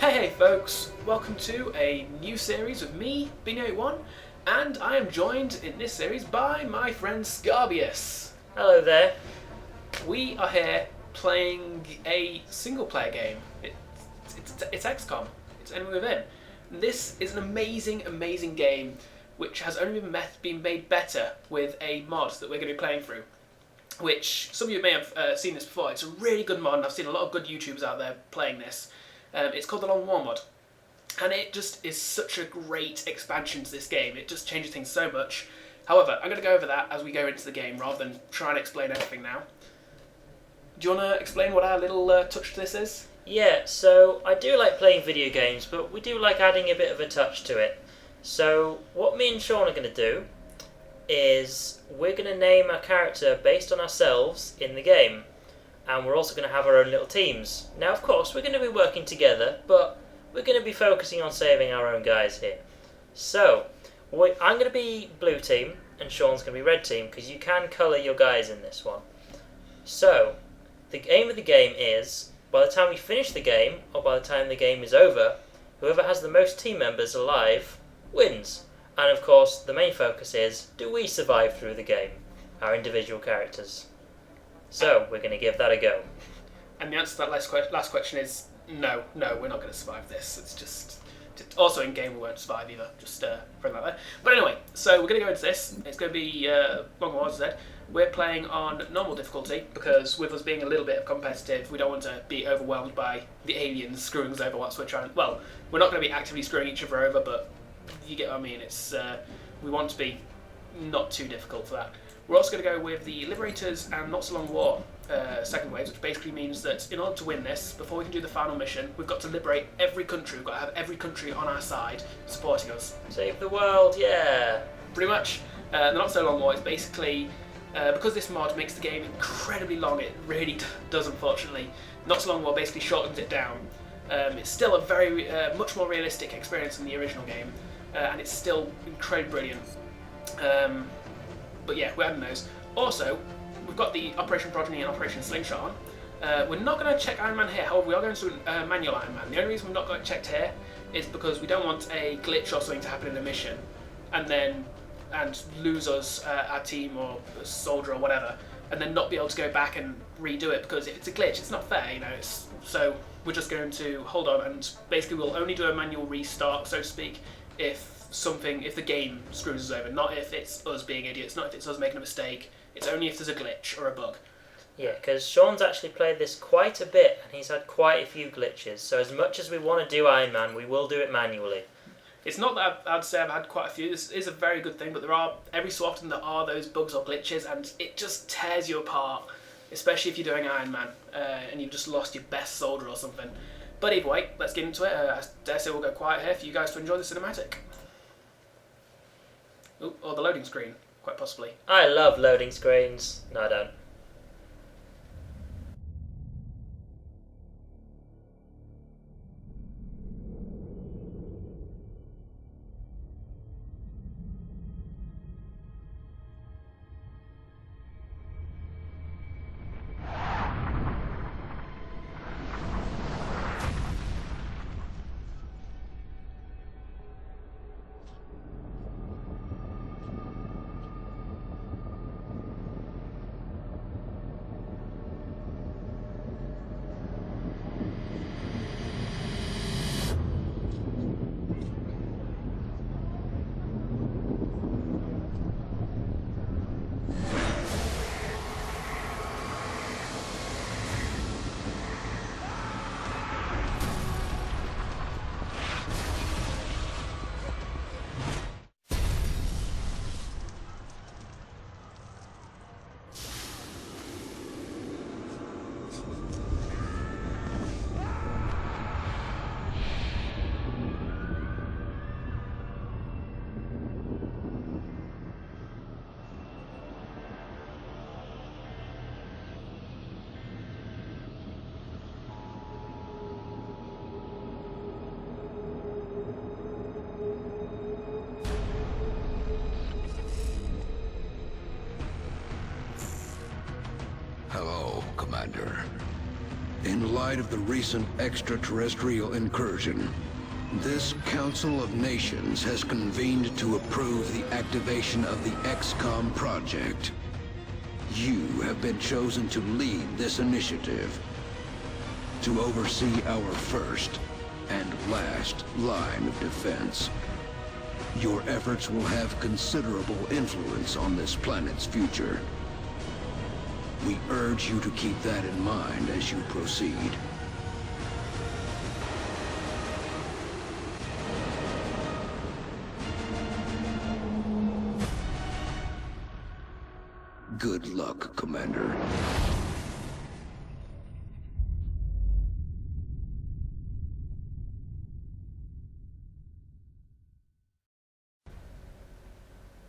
Hey folks, welcome to a new series with me, Beany, and I am joined in this series by my friend Scarbeus. Hello there. We are here playing a single player game. It's XCOM, it's Enemy Within. This is an amazing game which has only been made better with a mod that we're going to be playing through. Which some of you may have seen this before. It's a really good mod and I've seen a lot of good YouTubers out there playing this. It's called the Long War mod, and it just is such a great expansion to this game. It just changes things so much. However, I'm going to go over that as we go into the game rather than try and explain everything now. Do you want to explain what our little touch to this is? Yeah, so I do like playing video games, but we do like adding a bit of a touch to it. So what me and Sean are going to do is we're going to name our character based on ourselves in the game. And we're also going to have our own little teams. Now, of course, we're going to be working together, but we're going to be focusing on saving our own guys here. So, I'm going to be blue team, and Sean's going to be red team, because you can colour your guys in this one. So, the aim of the game is, by the time we finish the game, or by the time the game is over, whoever has the most team members alive wins. And of course, the main focus is, do we survive through the game? Our individual characters. So, we're going to give that a go. And the answer to that last question is no, we're not going to survive this. It's just... Also in game we won't survive either, just putting that there. But anyway, so we're going to go into this. It's going to be Long War, as I said. We're playing on normal difficulty, because with us being a little bit of competitive, we don't want to be overwhelmed by the aliens screwing us over whilst we're trying... Well, we're not going to be actively screwing each other over, but you get what I mean. It's we want to be not too difficult for that. We're also going to go with the Liberators and Not So Long War second waves, which basically means that in order to win this, before we can do the final mission, we've got to liberate every country. We've got to have every country on our side supporting us. Save the world, yeah! Pretty much. The Not So Long War is basically, because this mod makes the game incredibly long, it really does unfortunately, Not So Long War basically shortens it down. It's still a very, much more realistic experience than the original game, and it's still incredibly brilliant. But yeah, we're adding those. Also, we've got the Operation Progeny and Operation Slingshot on. We're not going to check Iron Man here, however we are going to do manual Iron Man. The only reason we've not got it checked here is because we don't want a glitch or something to happen in a mission and lose us, our team or a soldier or whatever, and then not be able to go back and redo it, because if it's a glitch, it's not fair, you know. So we're just going to hold on, and basically we'll only do a manual restart, so to speak, if the game screws us over, not if it's us being idiots, not if it's us making a mistake. It's only if there's a glitch or a bug. Yeah, because Sean's actually played this quite a bit, and he's had quite a few glitches, so as much as we want to do Iron Man, we will do it manually. It's not that I'd say I've had quite a few. This is a very good thing, but there are, every so often, there are those bugs or glitches, and it just tears you apart, especially if you're doing Iron Man, and you've just lost your best soldier or something. But either way, let's get into it. I dare say we'll go quiet here for you guys to enjoy the cinematic. Ooh, or the loading screen, quite possibly. I love loading screens. No, I don't. In light of the recent extraterrestrial incursion, this Council of Nations has convened to approve the activation of the XCOM project. You have been chosen to lead this initiative, to oversee our first and last line of defense. Your efforts will have considerable influence on this planet's future. We urge you to keep that in mind as you proceed. Good luck, Commander.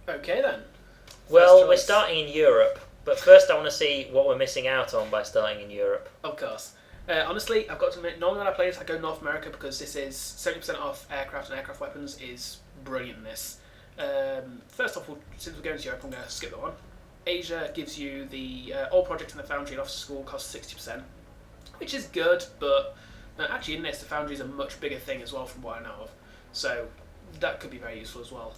Okay then. Well, First we're choice. starting in Europe, but first I want to see what we're missing out on by starting in Europe. Of course. Honestly, I've got to admit, normally when I play this, I go North America because this is 70% off aircraft and aircraft weapons is brilliant in this. First off, since we're going to Europe, I'm going to skip that one. Asia gives you the all projects in the Foundry and Officer School cost 60%, which is good, but actually in this, the Foundry is a much bigger thing as well from what I know of. So that could be very useful as well.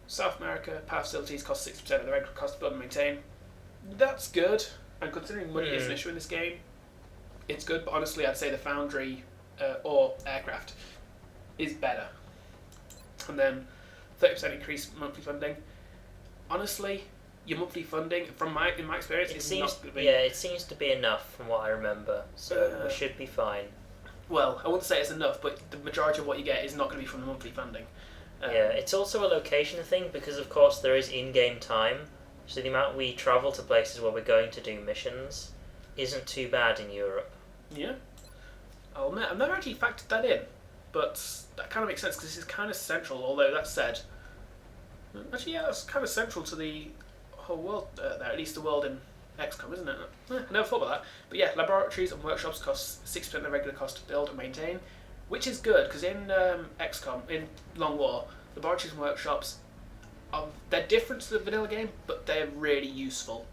South America, power facilities cost 60% of the regular cost to build and maintain. That's good, and considering money is an issue in this game, it's good, but honestly I'd say the Foundry or aircraft is better. And then 30% increase monthly funding. Honestly, your monthly funding, in my experience, is not going to be... Yeah, it seems to be enough from what I remember, so we should be fine. Well, I wouldn't say it's enough, but the majority of what you get is not going to be from the monthly funding. Yeah, it's also a location thing because, of course, there is in-game time. So the amount we travel to places where we're going to do missions isn't too bad in Europe. Yeah. I'll admit, I've never actually factored that in, but that kind of makes sense because this is kind of central, although that said... Actually, yeah, that's kind of central to the whole world there, at least the world in XCOM, isn't it? I never thought about that. But yeah, laboratories and workshops cost 6% of the regular cost to build and maintain, which is good, because in XCOM, in Long War, laboratories and workshops, they're different to the vanilla game, but they're really useful.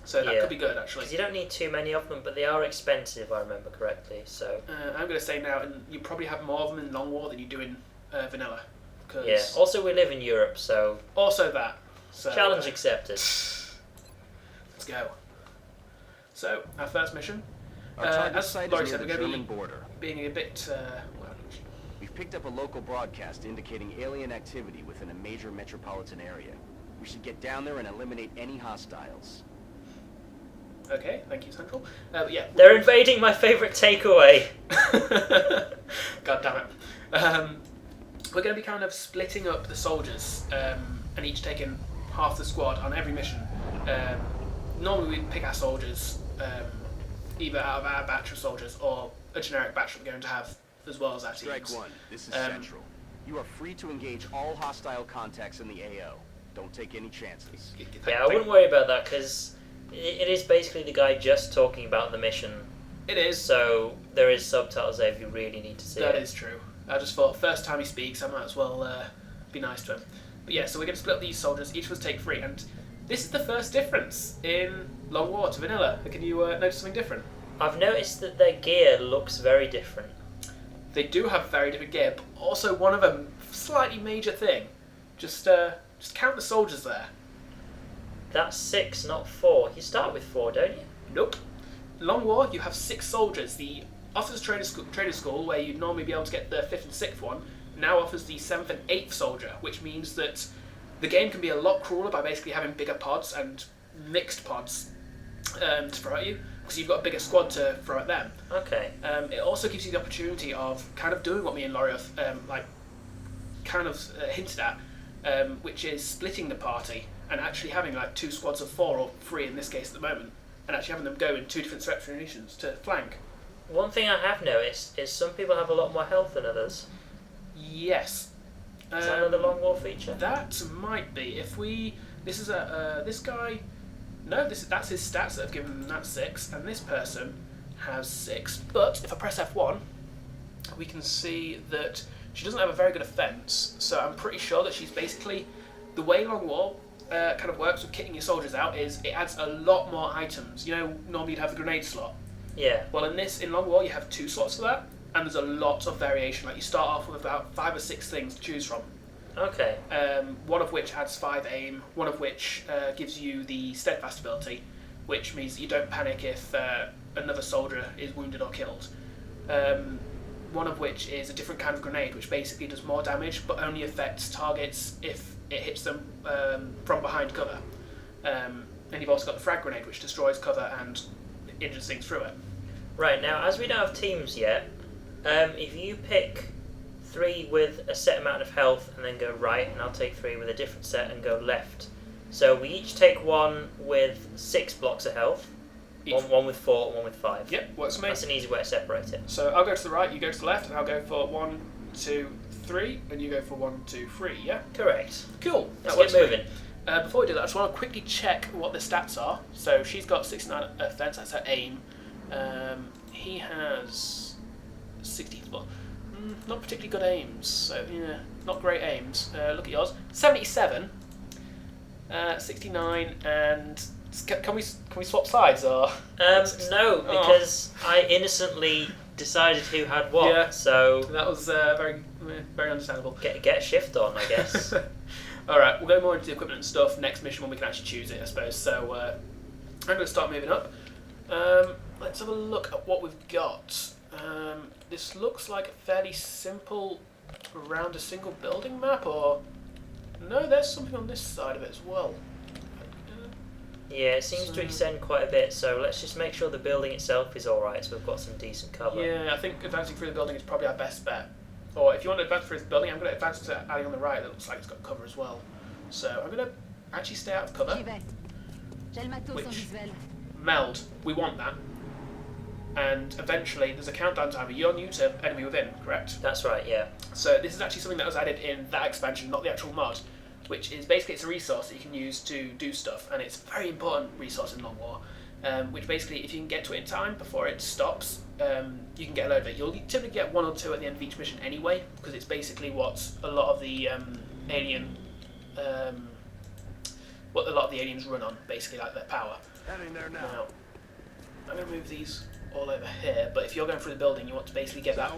So that could be good, actually. Because you don't need too many of them, but they are expensive, if I remember correctly. So I'm going to say now, and you probably have more of them in Long War than you do in vanilla. Yeah. Also, we live in Europe, so... Also that. So, challenge accepted. Let's go. So, our first mission. Our target as site Laurie is said, near we're the going to German be border. being a bit... We've picked up a local broadcast indicating alien activity within a major metropolitan area. We should get down there and eliminate any hostiles. Okay, thank you, Central. But yeah. They're invading my favourite takeaway. God damn it. We're going to be kind of splitting up the soldiers and each taking half the squad on every mission. Normally we pick our soldiers either out of our batch of soldiers or a generic batch that we're going to have as well as our teams. Strike one. This is Central. You are free to engage all hostile contacts in the AO. Don't take any chances. Yeah, I wouldn't worry about that because it is basically the guy just talking about the mission. It is. So there is subtitles there if you really need to see That it. is true. I just thought, first time he speaks, I might as well be nice to him. But yeah, so we're going to split up these soldiers, each of us take 3, and this is the first difference in Long War to vanilla. Can you notice something different? I've noticed that their gear looks very different. They do have very different gear, but also one of a slightly major thing. Just count the soldiers there. That's 6, not 4. You start with 4, don't you? Nope. Long War, you have 6 soldiers. The Officers Trader School, where you'd normally be able to get the 5th and 6th one, now offers the 7th and 8th soldier, which means that the game can be a lot crueler by basically having bigger pods and mixed pods to throw at you, because you've got a bigger squad to throw at them. Okay. It also gives you the opportunity of kind of doing what me and Laurie hinted at, which is splitting the party and actually having like 2 squads of 4 or 3 in this case at the moment, and actually having them go in 2 different sections to flank. One thing I have noticed is some people have a lot more health than others. Yes. Is that another Long War feature? That might be. If we... This is this guy... No, that's his stats that have given him that 6, and this person has 6. But if I press F1, we can see that she doesn't have a very good offense, so I'm pretty sure that she's basically... The way Long War kind of works with kitting your soldiers out is it adds a lot more items. You know, normally you'd have the grenade slot. Yeah. Well, in Long War, you have 2 slots for that, and there's a lot of variation. Like, you start off with about 5 or 6 things to choose from. Okay. One of which adds 5 aim, one of which gives you the steadfast ability, which means that you don't panic if another soldier is wounded or killed. One of which is a different kind of grenade, which basically does more damage, but only affects targets if it hits them from behind cover. And you've also got the frag grenade, which destroys cover and injures things through it. Right, now, as we don't have teams yet, if you pick 3 with a set amount of health and then go right, and I'll take 3 with a different set and go left. So we each take 1 with 6 blocks of health, one with 4 and 1 with 5. Yep, works for me. That's an easy way to separate it. So I'll go to the right, you go to the left, and I'll go for 1, 2, 3, and you go for 1, 2, 3, yeah? Correct. Cool. Let's get moving. Before we do that, I just want to quickly check what the stats are. So she's got 69 offense, that's her aim. He has 64. Not particularly good aims, so yeah, not great aims. Look at yours. 77, 69, and can we swap sides or? No, because I innocently decided who had what. Yeah, so that was very understandable. Get a shift on, I guess. All right, we'll go more into the equipment and stuff next mission when we can actually choose it, I suppose. So I'm going to start moving up. Let's have a look at what we've got. This looks like a fairly simple around a single building map, or no, there's something on this side of it as well. Yeah, it seems to extend quite a bit, so let's just make sure the building itself is alright, so we've got some decent cover. Yeah, I think advancing through the building is probably our best bet. Or if you want to advance through the building, I'm going to advance to the alley on the right that looks like it's got cover as well. So I'm going to actually stay out of cover. Which, meld, we want that. And eventually, there's a countdown timer. You're new to enemy within, correct? That's right, yeah. So this is actually something that was added in that expansion, not the actual mod, which is basically it's a resource that you can use to do stuff, and it's a very important resource in Long War. Which basically, if you can get to it in time before it stops, you can get a load of it. You'll typically get 1 or 2 at the end of each mission anyway, because it's basically what a lot of the aliens run on, basically, like their power. Heading there now. I'm going to move these all over here, but if you're going through the building, you want to basically get that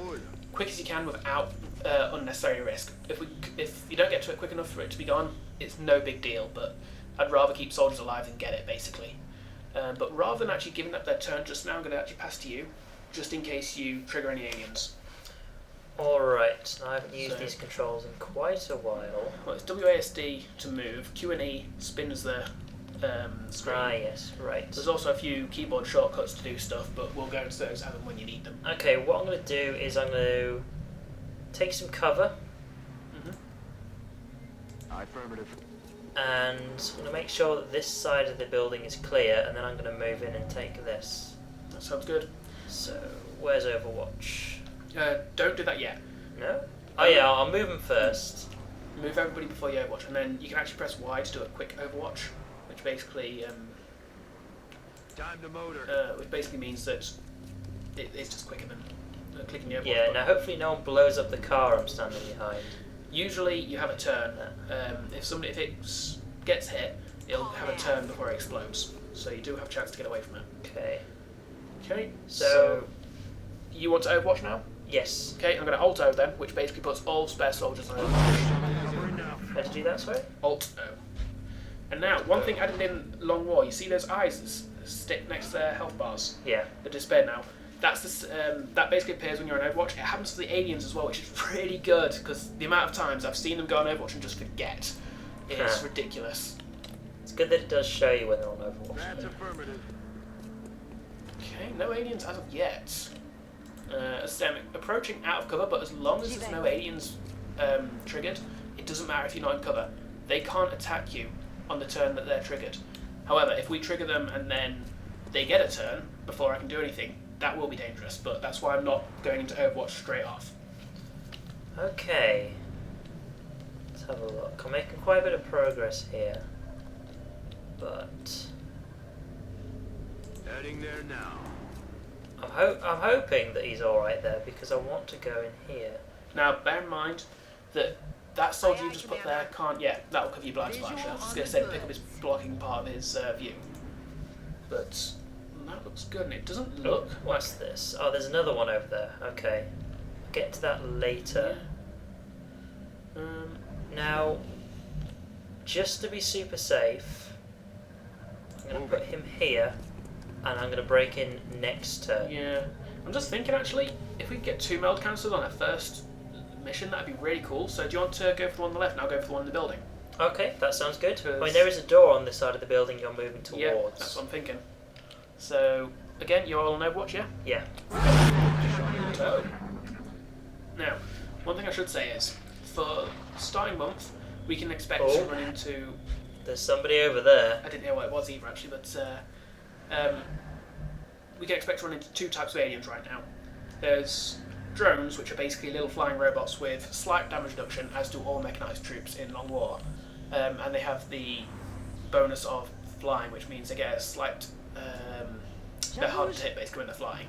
quick as you can without unnecessary risk. If you don't get to it quick enough for it to be gone, it's no big deal, but I'd rather keep soldiers alive than get it, basically. But rather than actually giving up their turn just now, I'm going to actually pass to you, just in case you trigger any aliens. Alright, I haven't used these controls in quite a while. Well, it's WASD to move, Q and E spins the screen. Ah, yes, right. There's also a few keyboard shortcuts to do stuff, but we'll go into those as and when you need them. Okay, what I'm going to do is I'm going to take some cover. Affirmative. And I'm going to make sure that this side of the building is clear, and then I'm going to move in and take this. That sounds good. So, where's Overwatch? Don't do that yet. No? Oh yeah, I'll move them first. Move everybody before you overwatch, and then you can actually press Y to do a quick overwatch, which basically Time to motor. which basically means that it's just quicker than clicking the overwatch Yeah, button. now hopefully no one blows up the car I'm standing behind. Usually you have a turn. If it gets hit, it'll have a turn before it explodes. So you do have a chance to get away from it. Okay. Okay. So you want to overwatch now? yes. Okay, I'm going to Alt O then, which basically puts all spare soldiers on overwatch. How to do that, sorry? Alt O. And now, one thing added in Long War, you see those eyes that stick next to their health bars? Yeah. The despair now. That's that basically appears when you're on Overwatch. It happens to the aliens as well, which is really good because the amount of times I've seen them go on Overwatch and just forget is ridiculous. It's good that it does show you when they're on Overwatch. That's affirmative. Okay, no aliens as of yet. Approaching out of cover, but as long as there's no aliens triggered, it doesn't matter if you're not in cover. They can't attack you on the turn that they're triggered. However, if we trigger them and then they get a turn before I can do anything, that will be dangerous, but that's why I'm not going into Overwatch straight off. Okay. Let's have a look. I'm making quite a bit of progress here. But Heading there now. I'm hoping that he's alright there because I want to go in here. Now, bear in mind that that soldier you just put there can't... Yeah, that will cover you blind spot, actually. I was just going to say pick up his blocking part of his view. But that looks good, and it doesn't look. What's this? Oh, there's another one over there. Okay. I'll get to that later. Yeah. Now, just to be super safe, I'm going to put him here, and I'm going to break in next turn. Yeah. I'm just thinking, actually, if we could get 2 meld canisters on our first mission, that'd be really cool. So do you want to go for the one on the left, and I'll go for the one in the building? Okay, that sounds good. I mean, Because- there is a door on this side of the building you're moving towards. Yeah, that's what I'm thinking. So, again, you're all on Overwatch, yeah? Yeah. So, now, one thing I should say is, for starting month, we can expect to run into... There's somebody over there. I didn't hear what it was either, actually, but we can expect to run into 2 types of aliens right now. There's drones, which are basically little flying robots with slight damage reduction, as do all mechanised troops in Long War. And they have the bonus of flying, which means they get a slight... they're hard to hit, basically, when they're flying.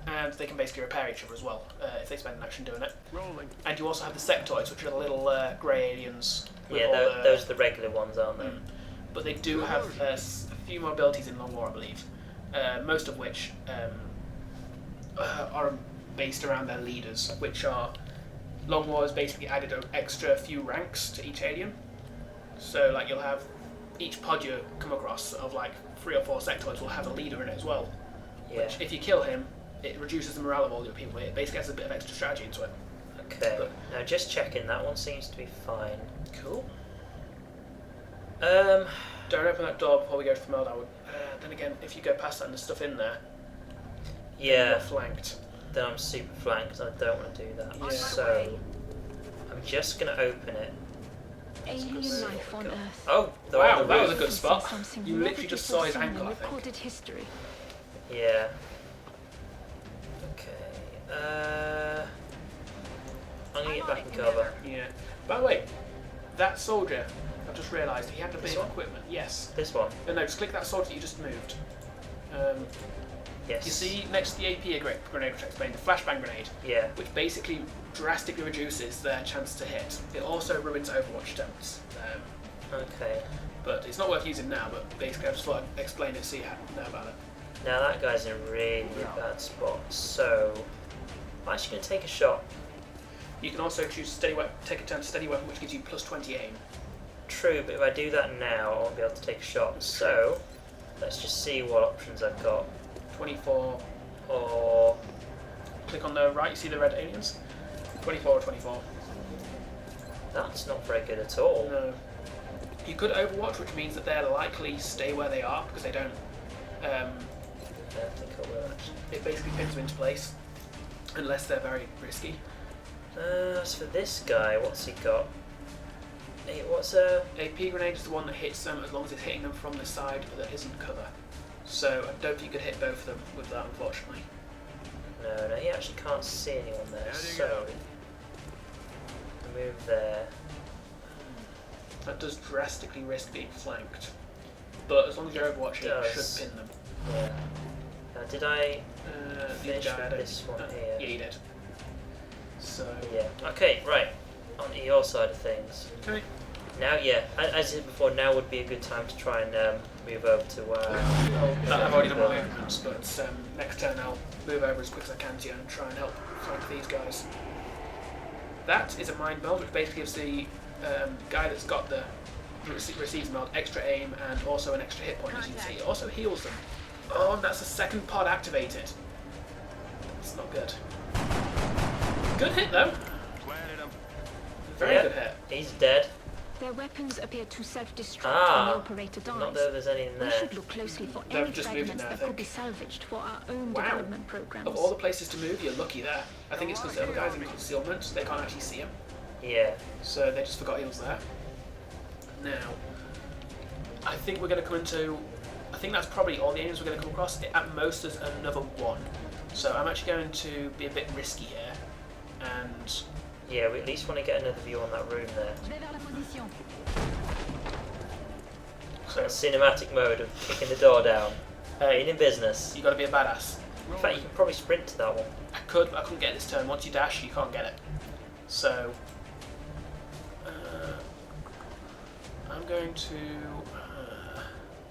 And they can basically repair each other as well, if they spend an action doing it. Rolling. And you also have the sectoids, which are the little grey aliens. With Yeah, all those are the regular ones, aren't they? But they do have a few more abilities in Long War, I believe. Most of which are based around their leaders, which are... Long War has basically added an extra few ranks to each alien. So, like, you'll have each pod you come across of, like, 3 or 4 sectoids will have a leader in it as well. Yeah. Which, if you kill him, it reduces the morale of all your people. It basically has a bit of extra strategy into it. Okay. But- Now, just checking, that one seems to be fine. Cool. Um, Don't open that door before we go to the meld. Then again, if you go past that and there's stuff in there, then yeah, you're flanked. then I'm super flanked. I don't want to do that. Yeah. So, I'm just going to open it. Alien life on Earth. Oh, they're Wow, on the that was roof. a good spot. Something You never literally just before saw his seen in ankle, I think. recorded history. Yeah. Okay. I'm going to get back in cover. Yeah. By the way, that soldier, I've just realised, he had a bit This of one? equipment. Yes. This one. No, just click that soldier that you just moved. Yes. You see next to the AP grenade, which I explained, the flashbang grenade, Yeah. which basically drastically reduces their chance to hit. It also ruins Overwatch attempts. Okay. But it's not worth using now, but basically I just thought I'd explain it so you know about it. Now that guy's in a really bad spot. So, I'm actually going to take a shot. You can also choose steady weapon, take a turn to steady weapon, which gives you plus 20 aim. True, but if I do that now, I won't be able to take a shot. So, let's just see what options I've got. 24, Or, click on the right, you see the red aliens? 24 or 24. that's not very good at all. No. You could Overwatch, which means that they'll likely stay where they are because they don't. I don't think I will actually. It basically pins them into place unless they're very risky. As for this guy, what's he got? Hey, what's AP grenade is the one that hits them as long as it's hitting them from the side that isn't cover. So I don't think you could hit both of them with that, unfortunately. No, he actually can't see anyone there. There you So, move there. That does drastically risk being flanked. But as long as you're Overwatching, it does. should pin them. Yeah. Now, did I? The Finish guy, I with don't this think- one here. Yeah, you did. So, Yeah. Okay, right. On to your side of things. okay. Now, yeah, as I said before, now would be a good time to try and move over to I've already done my movements, but next turn I'll move over as quick as I can to you and try and help flank these guys. That is a mind meld, which basically gives the guy that's got the receives meld extra aim and also an extra hit point, as you can see. It also heals them. Oh, and that's the second pod activated. That's not good. Good hit though. Planted him. Very Yeah. good hit. He's dead. Their weapons appear to self-destruct Ah, when the operator dies. Not that there's any in We there. should look closely for They've any just moved fragments in there, I that could be think. salvaged for our own Wow. development programs. Of all the places to move, you're lucky there. I think it's because the other guys in concealment, they can't actually see him. Yeah. So they just forgot he was there. Now, I think we're going to come into... I think that's probably all the aliens we're going to come across. At most, there's another one. So I'm actually going to be a bit risky here. And... Yeah, we at least want to get another view on that room there. So, Cinematic mode of kicking the door down. hey, In business. you got to be a badass. In fact, you can probably sprint to that one. I could, but I couldn't get this turn. Once you dash, you can't get it. So... I'm going to...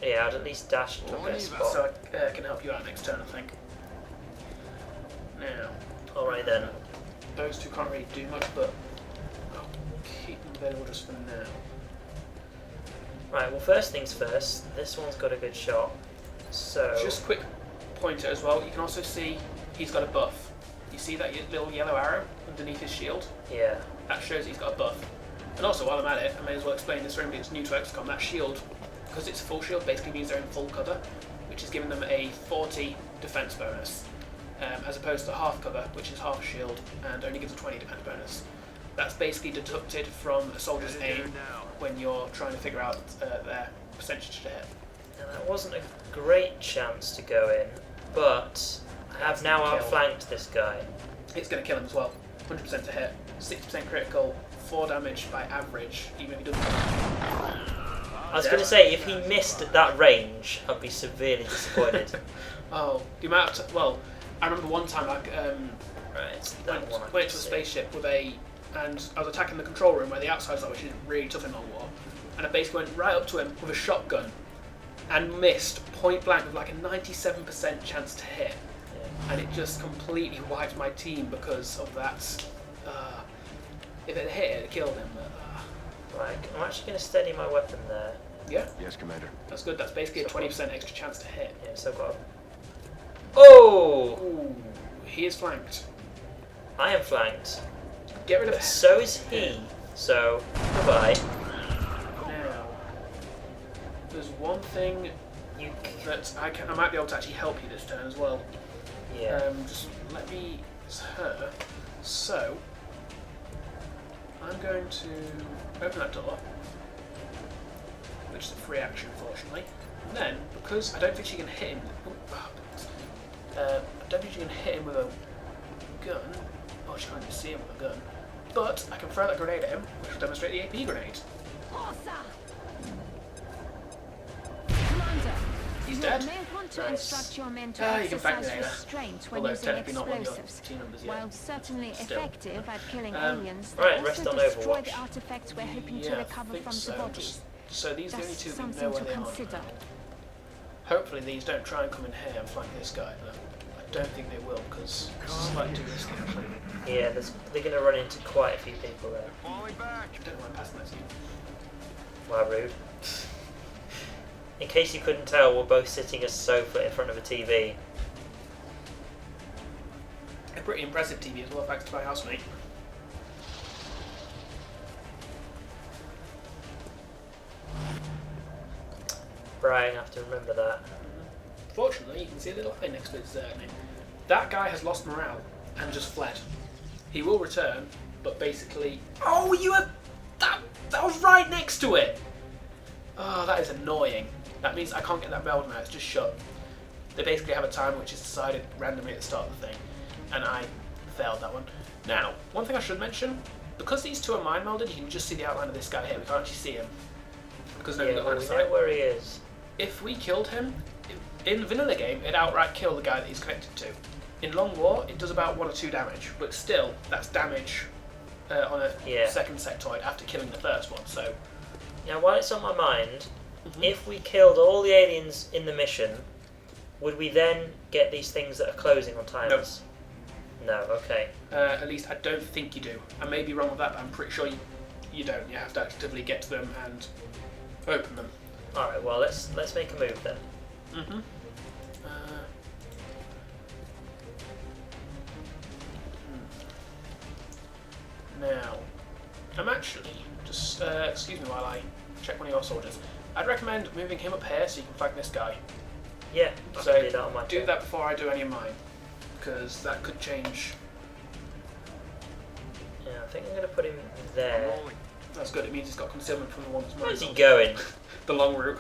Yeah, I'd at least dash to a better spot. So I can help you out next turn, I think. Now, Alright then. those two can't really do much, but I'll keep them available just for now. Right, well first things first, this one's got a good shot. So... Just quick pointer as well, you can also see he's got a buff. You see that little yellow arrow underneath his shield? Yeah. That shows he's got a buff. And also, while I'm at it, I may as well explain this for anybody that's new to XCOM. That shield, because it's full shield, basically means they're in full cover, which is giving them a 40 defense bonus, as opposed to half cover, which is half shield and only gives a 20 defense bonus. That's basically deducted from a soldier's aim when you're trying to figure out their percentage to hit. And that wasn't a great chance to go in, but I have now outflanked this guy. It's going to kill him as well. 100% to hit, 60% critical, 4 damage by average, even if he doesn't. I was going to say, if he missed at that range, I'd be severely disappointed. Oh, the amount of, well, I remember one time I Right, that one I went can to a see. spaceship with and I was attacking the control room where the outside's are, which is really tough in Long War, and I basically went right up to him with a shotgun and missed point blank with like a 97% chance to hit, and it just completely wiped my team because of that. If it hit, it killed him. Right, I'm actually going to steady my weapon there. Yeah, Yes, Commander. that's good. That's basically a 20% extra chance to hit. Yeah, so I've got... Oh! Ooh, he is flanked. I am flanked. Get rid of But him. so is he. So, goodbye. Now, there's one thing You... that I might be able to actually help you this turn as well. Yeah. Just let me. It's her. So, I'm going to open that door, which is a free action, fortunately. And then, because I don't think she can hit him. I don't think she can hit him with a gun. Oh, she can't even see him with a gun. But I can throw that grenade at him, which will demonstrate the AP grenade. Commander, He's you dead. may want to Nice. instruct your men to Ah, you can exercise fact me, restraint when Although using technically not one of your explosives. team members yet. While certainly Still. effective at killing Um, aliens, right, they rest also on destroy Overwatch. the artifacts we're hoping Yeah, to I recover think from so. the bodies. So these are the only That's two that know something where to they are. consider. Hopefully these don't try and come in here and flank this guy, but I don't think they will because it's slightly too risky actually. Yeah, they're going to run into quite a few people there. Falling back. I don't mind passing that to you. Wow, rude. In case you couldn't tell, we're both sitting a sofa in front of a TV. A pretty impressive TV as well, thanks to my housemate. Brian, I have to remember that. Fortunately, you can see a little eye next to his name. That guy has lost morale and just fled. He will return, but basically... Oh, you have... That was right next to it! Oh, that is annoying. That means I can't get that bell now, it's just shut. They basically have a timer which is decided randomly at the start of the thing, and I failed that one. Now, one thing I should mention, because these two are mind melded, you can just see the outline of this guy here. We can't actually see him because nobody's Yeah, got line well, of we sight. know where he is. If we killed him, in the vanilla game, it'd outright kill the guy that he's connected to. In Long War, it does about 1 or 2 damage, but still, that's damage on a second sectoid after killing the first one. So, Now, while it's on my mind, if we killed all the aliens in the mission, would we then get these things that are closing on timers? No, okay. at least I don't think you do. I may be wrong with that, but I'm pretty sure you don't. You have to actively get to them and open them. Alright, well, let's make a move then. Mm-hmm. Now, I'm actually just excuse me while I check one of your soldiers. I'd recommend moving him up here so you can flank this guy. Yeah, I So can do that on my do turn. that before I do any of mine, because that could change. Yeah, I think I'm going to put him there. That's good. It means he's got concealment from the one that's Where's he mine. going? The long route.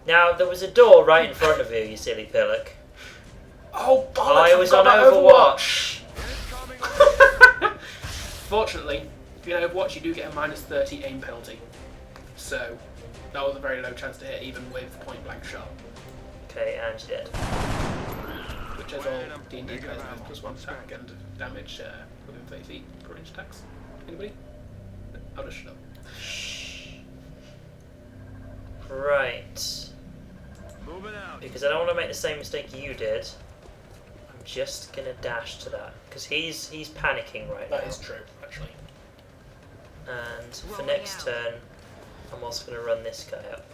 Now, there was a door right in front of you, you silly pillock. Oh, bollocks! I was on forgot about Overwatch. Fortunately, if you're in Overwatch, you do get a -30 aim penalty. So, that was a very low chance to hit, even with point blank shot. Okay, and you're dead. Which is all D&D players know, +1 attack and damage within 30 feet per range attacks. Anybody? I'll just shut up. Right. Moving out. Because I don't want to make the same mistake you did. I'm just gonna dash to that because he's panicking right now. That is true, actually. And for next turn, I'm also gonna run this guy up.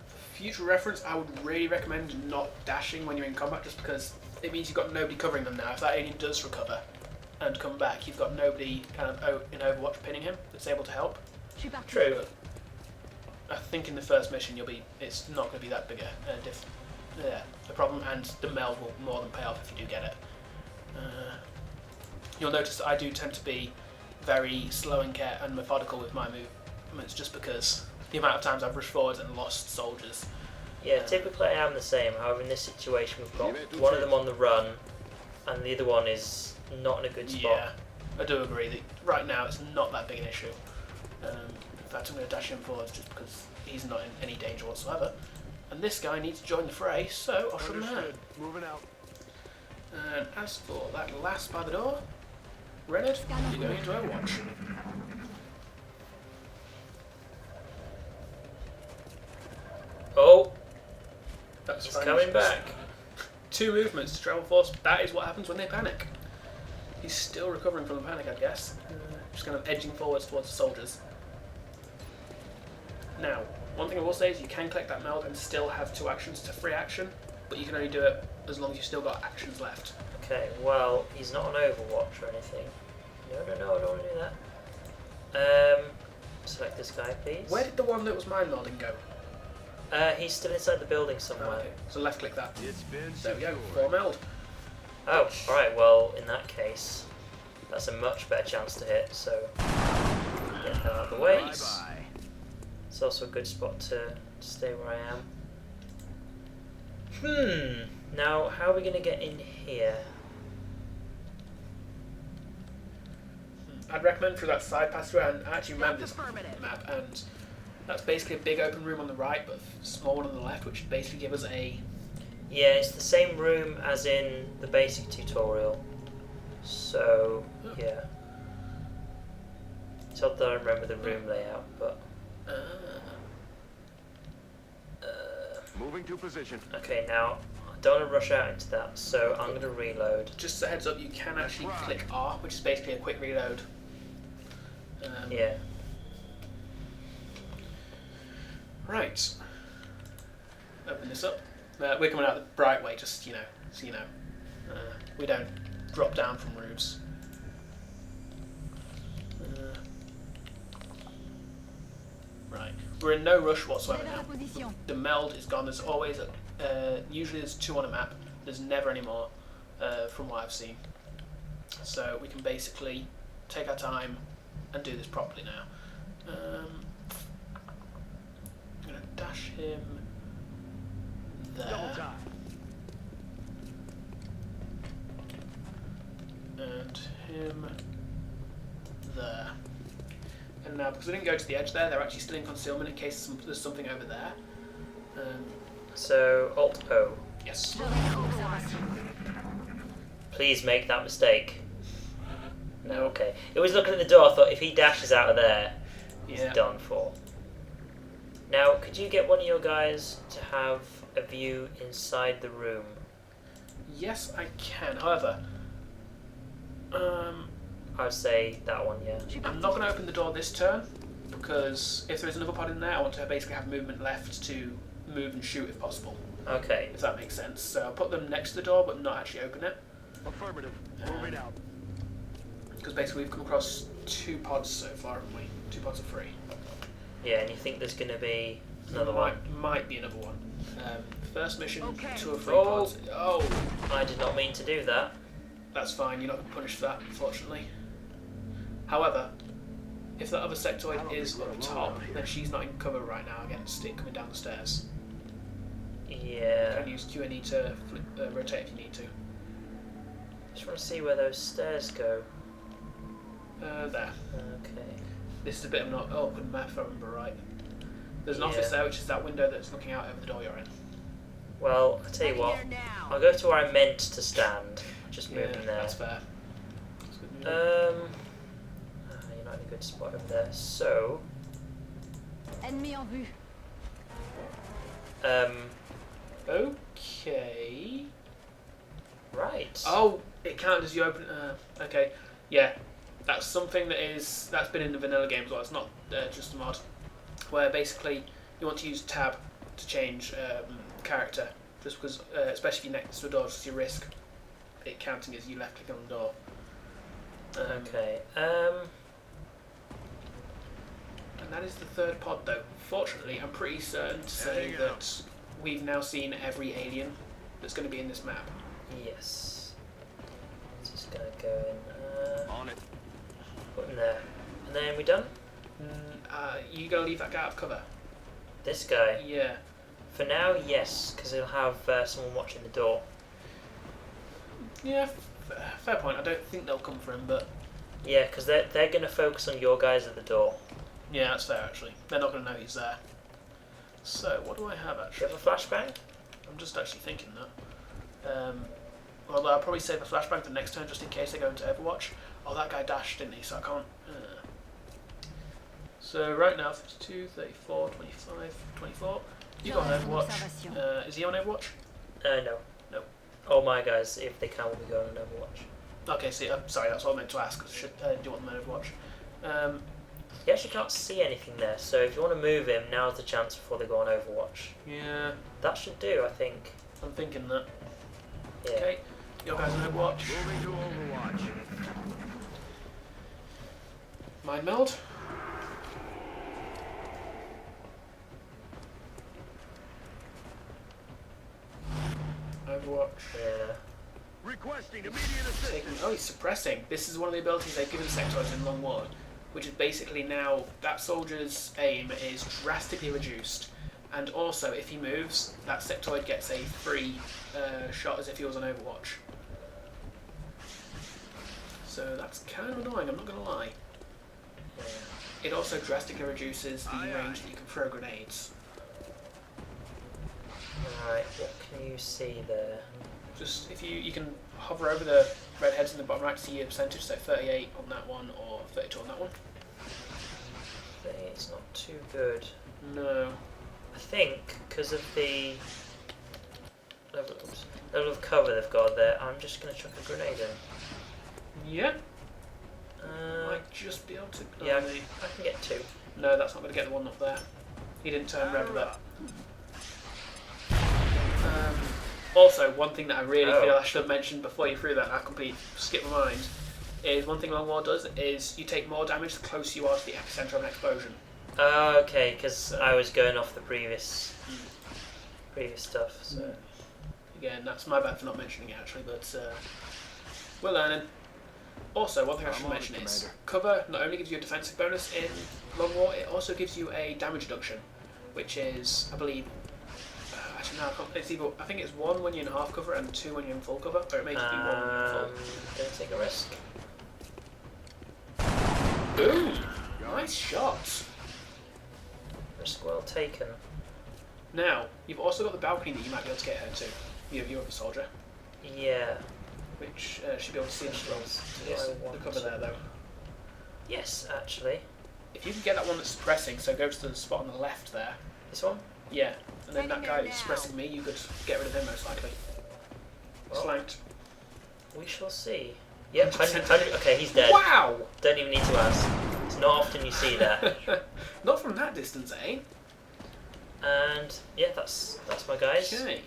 For future reference, I would really recommend not dashing when you're in combat, just because it means you've got nobody covering them now. If that alien does recover and come back, you've got nobody kind of in Overwatch pinning him that's able to help. True. I think in the first mission it's not going to be that big a problem, and the meld will more than pay off if you do get it. You'll notice that I do tend to be very slow and methodical with my movements, just because the amount of times I've rushed forwards and lost soldiers. Yeah, typically I am the same. However, in this situation, we've got one of them on the run, and the other one is not in a good spot. Yeah, I do agree that right now it's not that big an issue. In fact, I'm going to dash him forwards just because he's not in any danger whatsoever. And this guy needs to join the fray, so I'll shove him down. Moving out. And as for that last by the door, Renard, you're going into Overwatch. Oh, That's he's fine. coming back. 2 movements to travel force. That is what happens when they panic. He's still recovering from the panic, I guess. Just kind of edging forwards towards the soldiers. Now, one thing I will say is you can collect that meld and still have 2 actions to free action, but you can only do it as long as you've still got actions left. Okay, well, he's not on Overwatch or anything. No, I don't want to do that. Select this guy, please. Where did the one that was mind melding go? He's still inside the building somewhere. Okay, so left click that. It's been There we go, secured. 4 meld. Oh, alright, well, in that case, that's a much better chance to hit, so get that out of the way. Bye-bye. It's also a good spot to stay where I am. Now, how are we going to get in here? I'd recommend through that side passageway, and I actually remember this map, and that's basically a big open room on the right, but a small one on the left, which basically give us a... Yeah, it's the same room as in the basic tutorial. So, yeah. It's odd that I remember the room layout, but... Moving to position. Okay, now, I don't want to rush out into that, so I'm going to reload. Just a heads up, you can actually click R, which is basically a quick reload. Yeah. Right. Open this up. We're coming out the bright way, just, so you know. We don't drop down from roofs. Right. We're in no rush whatsoever now. The meld is gone. There's always, usually there's 2 on a map. There's never any more, from what I've seen. So we can basically take our time and do this properly now. I'm going to dash him Double there. time. And him there. And now, because we didn't go to the edge there, they're actually still in concealment in case there's something over there. So, Alt-O. Yes. Please make that mistake. No, okay. It was looking at the door, I thought if he dashes out of there, he's Yeah. done for. Now, could you get one of your guys to have a view inside the room? Yes, I can. However, I would say that one, yeah. I'm not going to open the door this turn, because if there is another pod in there, I want to basically have movement left to move and shoot if possible, Okay. if that makes sense. So I'll put them next to the door, but not actually open it. Affirmative. Moving out. Because basically we've come across 2 pods so far, haven't we? 2 pods of 3. Yeah, and you think there's going to be another one? Might be another one. First mission, Okay. 2 or 3 Oh. pods. Oh, I did not mean to do that. that's fine. You're not punished for that, unfortunately. However, if that other sectoid is up top, then she's not in cover right now against it coming down the stairs. You Yeah. can use QNE to rotate if you need to. Just want to see where those stairs go. There. Okay. This is a bit of an awkward map if I remember right. There's an Yeah. office there, which is that window that's looking out over the door you're in. Well, I'll tell you what. I'll go to where I meant to stand. Just move in there. That's fair. That's good movement. You're not in a good spot over there. So, Ennemi en vue. Okay. Right. Oh, it counted as you open. Okay, yeah, that's something that's been in the vanilla game as well. It's not just a mod, where basically you want to use tab to change character, just because, especially if you're next to a door, just you risk it counting as you left click on the door. Okay. And that is the third pod, though. Fortunately, I'm pretty certain to say Heading that out. we've now seen every alien that's going to be in this map. Yes. Just gonna go in. On it. Put in there. And then we done? You gonna leave that guy out of cover? This guy. Yeah. For now, yes, because he'll have someone watching the door. Yeah, fair point. I don't think they'll come for him, but Yeah, because they're gonna focus on your guys at the door. yeah, that's fair actually. They're not going to know he's there. So, what do I have Do you actually? have a flashbang? I'm just actually thinking that. Although I'll probably save a flashbang for next turn just in case they go into Overwatch. Oh, that guy dashed, didn't he? So I can't. So, right now, 52, 34, 25, 24. You got on Overwatch. Is he on Overwatch? No. No. All my guys, if they can, will be going on Overwatch. Okay, see, sorry, that's what I meant to ask. Do you want them on Overwatch? You actually can't see anything there, so if you want to move him, now's the chance before they go on Overwatch. Yeah, That should do, I think. I'm thinking that. Yeah. Okay, your guys on Overwatch. Moving to Overwatch. Mind meld. Overwatch. Yeah. Requesting immediate Taking, assistance. oh, he's suppressing. This is one of the abilities they've given sectoids in Long War, which is basically now that soldier's aim is drastically reduced, and also if he moves, that sectoid gets a free shot as if he was on Overwatch. So that's kind of annoying, I'm not going to lie. Yeah. It also drastically reduces the Aye, aye. range that you can throw grenades. Alright, what can you see there? Just if you can hover over the red heads in the bottom right to see your percentage, so 38 on that one or 32 on that one. I think it's not too good. No. I think because of the level of cover they've got there, I'm just going to chuck a grenade in. Yeah, Uh, might just be able to. yeah, no, I can get two. no, that's not going to get the one up there. He didn't turn red with that. Also, one thing that I really Oh. feel I should have mentioned before you threw that, and I completely skipped my mind, is one thing Long War does is you take more damage the closer you are to the epicenter of an explosion. Okay, because I was going off the previous stuff. So Again, that's my bad for not mentioning it actually, but we're learning. Also, one thing I should I'm on it, mention is Commander. cover not only gives you a defensive bonus in Long War, it also gives you a damage reduction, which is, I believe, actually no, it's either, I think it's 1 when you're in half cover and 2 when you're in full cover, or it may just be 1 when you're in full. Don't take a risk. Boom! Nice shot. Risk well taken. Now, you've also got the balcony that you might be able to get her to. You have a soldier, Yeah. which should be able to see the Yes, Yes, I the want cover to. there though. Yes, actually. If you can get that one that's suppressing, so go to the spot on the left there. This one? Yeah, and then that Heading guy there that's now. suppressing me, you could get rid of him most likely. Well, Flanked. we shall see. Yep, 100. Okay, he's dead. Wow! Don't even need to ask. It's not often you see that. Not from that distance, eh? And yeah, that's my guys. Okay.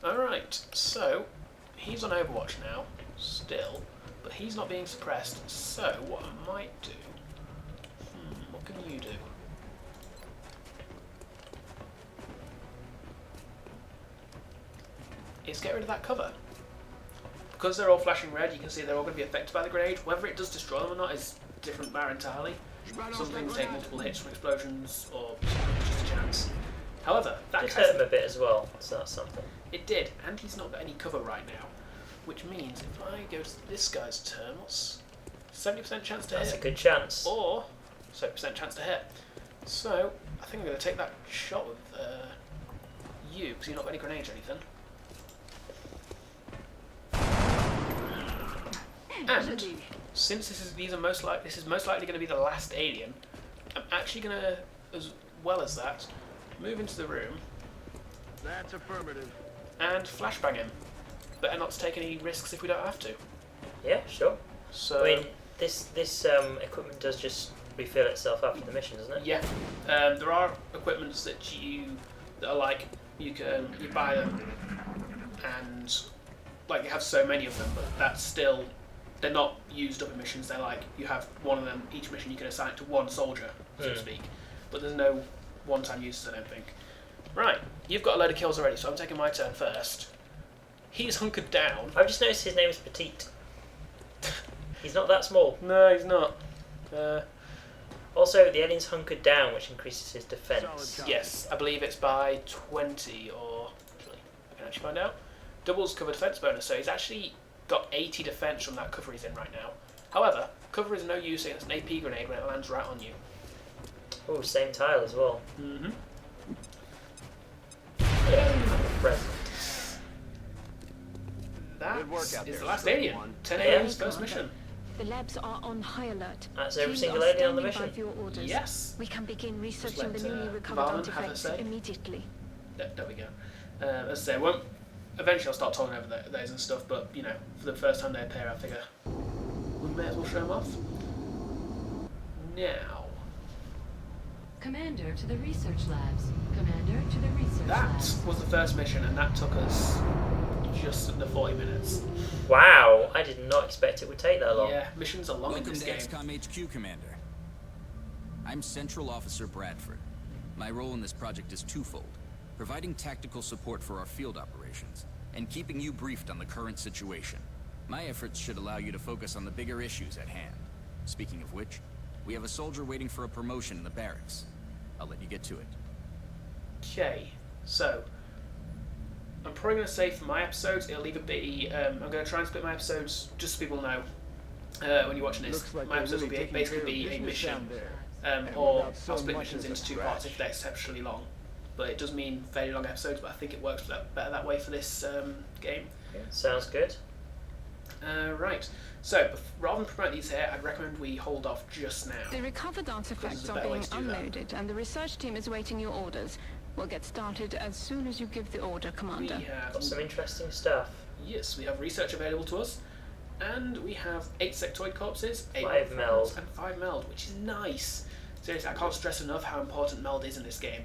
Alright, so he's on Overwatch now, still, but he's not being suppressed, so what I might do... what can you do? Is get rid of that cover. Because they're all flashing red, you can see they're all going to be affected by the grenade. Whether it does destroy them or not is a different matter entirely. Some things take multiple hits from explosions, or just a chance. However, that Did guy's hurt him a bit as well, so that's something. it did, and he's not got any cover right now. Which means if I go to this guy's turn, what's 70% chance to That's a hit? good chance. Or 70% chance to hit. So, I think I'm going to take that shot with you, because you've not got any grenades or anything. And since this is most likely going to be the last alien, I'm actually going to, as well as that, move into the room That's affirmative. and flashbang him. Better not to take any risks if we don't have to. Yeah, sure. So, I mean, this equipment does just refill itself after the mission, doesn't it? yeah, there are equipments that are like you buy them and like you have so many of them, but that's still, they're not used up in missions. They're like you have one of them each mission. You can assign it to one soldier, so to speak, but there's no one-time uses. I don't think. Right, you've got a load of kills already, so I'm taking my turn first. He's hunkered down. I've just noticed his name is Petite. He's not that small. No, he's not. Also, the alien's hunkered down, which increases his defense. Yes, I believe it's by 20 or... Actually, I can actually find out. Doubles cover defense bonus, so he's actually got 80 defense from that cover he's in right now. However, cover is no use against an AP grenade when it lands right on you. Oh, same tile as well. Mm-hmm. Present. That Good work out is there, the last Strike alien. One. 10 Yeah. aliens, first mission. The labs are on high alert. That's every Teams single are alien on the standing by mission. for your orders. Yes. We can begin researching let, the newly recovered Varlin have a artifacts say. immediately. There we go. As I say, eventually I'll start talking over those and stuff, but, you know, for the first time they appear, I figure we may as well show them off. Now, Commander to the research labs. Commander to the research that labs. was the first mission, and that took us just under 40 minutes. Wow, I did not expect it would take that long. Yeah, missions are long in Welcome this to game. XCOM HQ, Commander. I'm Central Officer Bradford. My role in this project is twofold: providing tactical support for our field operations, and keeping you briefed on the current situation. My efforts should allow you to focus on the bigger issues at hand. Speaking of which, we have a soldier waiting for a promotion in the barracks. I'll let you get to it. Okay, so I'm probably going to say for my episodes, it'll either be I'm going to try and split my episodes just so people know when you're watching this. Looks like My they're episodes really will taking basically care of be a business mission, down there. or without so I'll split much missions as a into 2 parts scratch. if they're exceptionally long. But it does mean fairly long episodes, but I think it works better that way for this game. Yeah, sounds good. Right, so rather than promote these here, I'd recommend we hold off just now. The recovered artifacts there's a are better way being to do that. unloaded, and the research team is waiting your orders. We'll get started as soon as you give the order, We Commander. have Got some interesting stuff. Yes, we have research available to us, and we have 8 sectoid corpses, 8 5 meld. and 5 meld, which is nice. Seriously, I can't stress enough how important meld is in this game.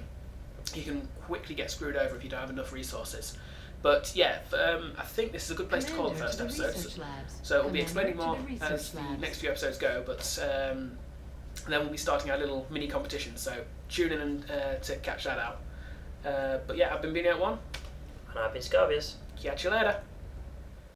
You can quickly get screwed over if you don't have enough resources. But yeah, I think this is a good place to call the first Commander to episode. research labs. So we'll be Commander explaining to more the research as the labs. next few episodes go, but then we'll be starting our little mini competition, so tune in and, to catch that out. But yeah, I've been Beany at 1. And I've been Scarbeus. Catch you later.